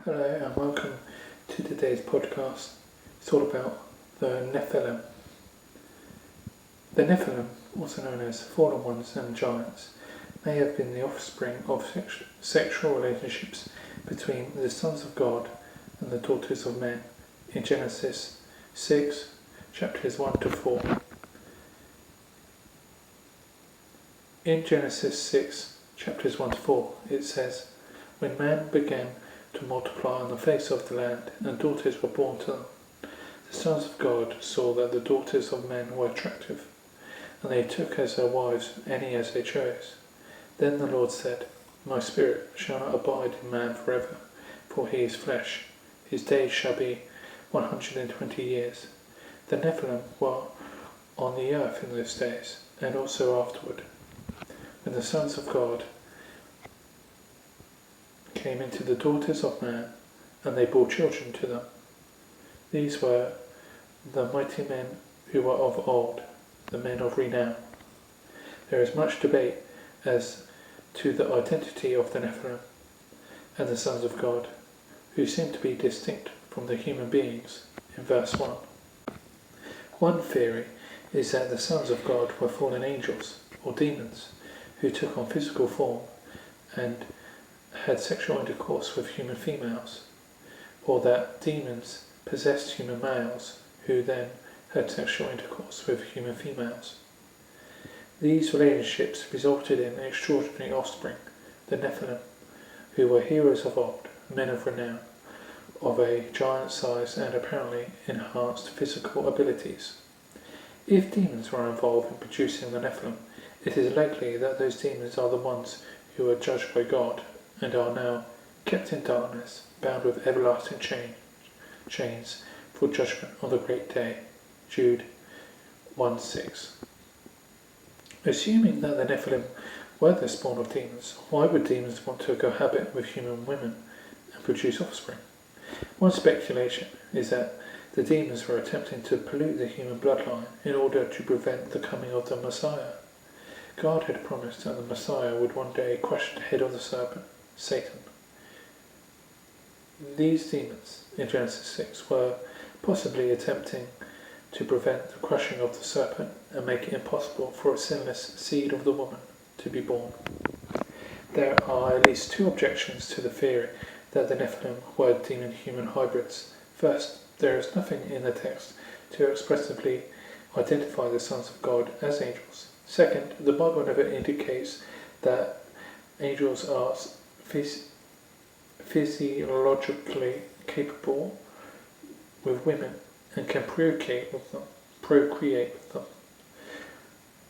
Hello and welcome to today's podcast. It's all about the Nephilim. The Nephilim, also known as fallen ones and giants, may have been the offspring of sexual relationships between the sons of God and the daughters of men in Genesis 6, chapters 1 to 4. In Genesis 6, chapters 1 to 4, it says, "When man began to multiply on the face of the land, and daughters were born to them, the sons of God saw that the daughters of men were attractive, and they took as their wives any as they chose. Then the Lord said, My spirit shall not abide in man forever, for he is flesh. His days shall be 120 years. The Nephilim were on the earth in those days, and also afterward, when the sons of God came into the daughters of man, and they bore children to them. These were the mighty men who were of old, the men of renown." There is much debate as to the identity of the Nephilim and the sons of God, who seem to be distinct from the human beings in verse 1. One theory is that the sons of God were fallen angels, or demons, who took on physical form and had sexual intercourse with human females, or that demons possessed human males who then had sexual intercourse with human females. These relationships resulted in extraordinary offspring, the Nephilim, who were heroes of old, men of renown, of a giant size and apparently enhanced physical abilities. If demons were involved in producing the Nephilim, it is likely that those demons are the ones who were judged by God and are now kept in darkness, bound with everlasting chains for judgment on the great day. Jude 1:6. Assuming that the Nephilim were the spawn of demons, why would demons want to cohabit with human women and produce offspring? One speculation is that the demons were attempting to pollute the human bloodline in order to prevent the coming of the Messiah. God had promised that the Messiah would one day crush the head of the serpent, Satan. These demons in Genesis 6 were possibly attempting to prevent the crushing of the serpent and make it impossible for a sinless seed of the woman to be born. There are at least two objections to the theory that the Nephilim were demon-human hybrids. First, there is nothing in the text to expressively identify the sons of God as angels. Second, the Bible never indicates that angels are physiologically capable with women and can procreate with them,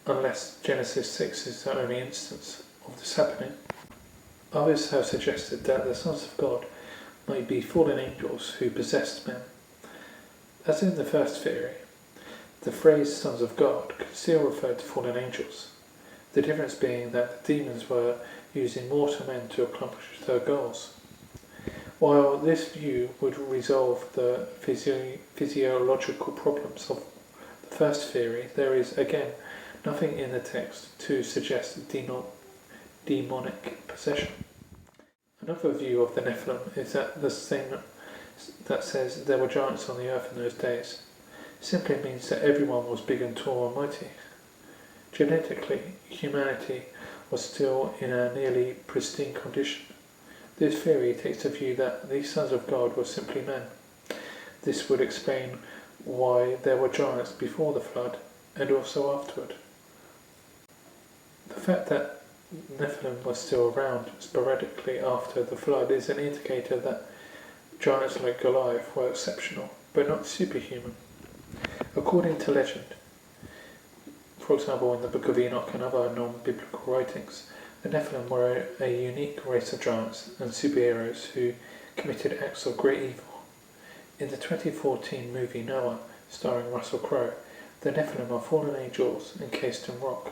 unless Genesis 6 is the only instance of this happening. Others have suggested that the sons of God might be fallen angels who possessed men. As in the first theory, the phrase sons of God could still refer to fallen angels, the difference being that the demons were using mortal men to accomplish their goals. While this view would resolve the physiological problems of the first theory, there is again nothing in the text to suggest demonic possession. Another view of the Nephilim is that the statement that says there were giants on the earth in those days simply means that everyone was big and tall and mighty. Genetically, humanity was still in a nearly pristine condition. This theory takes the view that these sons of God were simply men. This would explain why there were giants before the flood and also afterward. The fact that Nephilim was still around sporadically after the flood is an indicator that giants like Goliath were exceptional, but not superhuman. According to legend, for example in the Book of Enoch and other non-biblical writings, the Nephilim were a unique race of giants and superheroes who committed acts of great evil. In the 2014 movie Noah, starring Russell Crowe, the Nephilim are fallen angels encased in rock.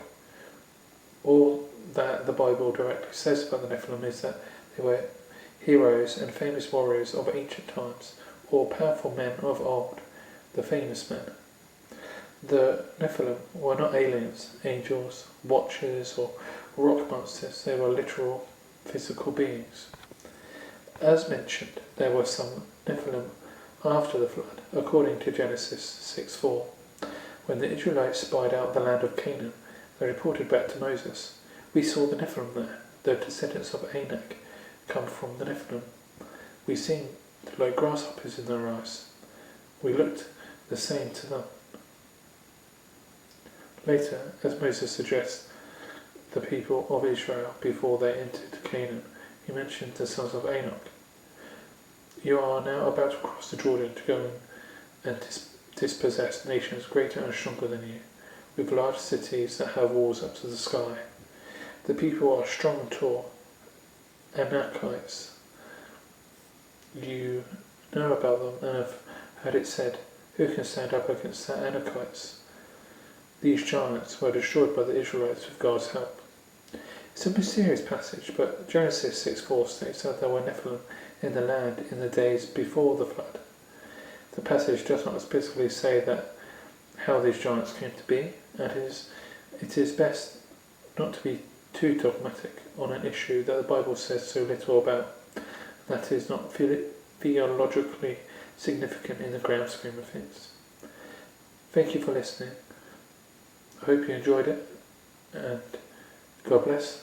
All that the Bible directly says about the Nephilim is that they were heroes and famous warriors of ancient times, or powerful men of old, the famous men. The Nephilim were not aliens, angels, watchers, or rock monsters. They were literal physical beings. As mentioned, there were some Nephilim after the flood, according to Genesis 6:4. When the Israelites spied out the land of Canaan, they reported back to Moses, "We saw the Nephilim there. The descendants of Anak come from the Nephilim. We seemed like grasshoppers in their eyes. We looked the same to them." Later, as Moses addressed the people of Israel before they entered Canaan, he mentioned the sons of Anak. "You are now about to cross the Jordan to go and dispossess nations greater and stronger than you, with large cities that have walls up to the sky. The people are strong and tall, Anakites. You know about them and have heard it said, 'Who can stand up against the Anakites?' These giants were destroyed by the Israelites with God's help." It's a mysterious passage, but Genesis 6:4 states that there were Nephilim in the land in the days before the flood. The passage does not specifically say that how these giants came to be, and it is best not to be too dogmatic on an issue that the Bible says so little about, that is not theologically significant in the grand scheme of things. Thank you for listening. I hope you enjoyed it, and God bless.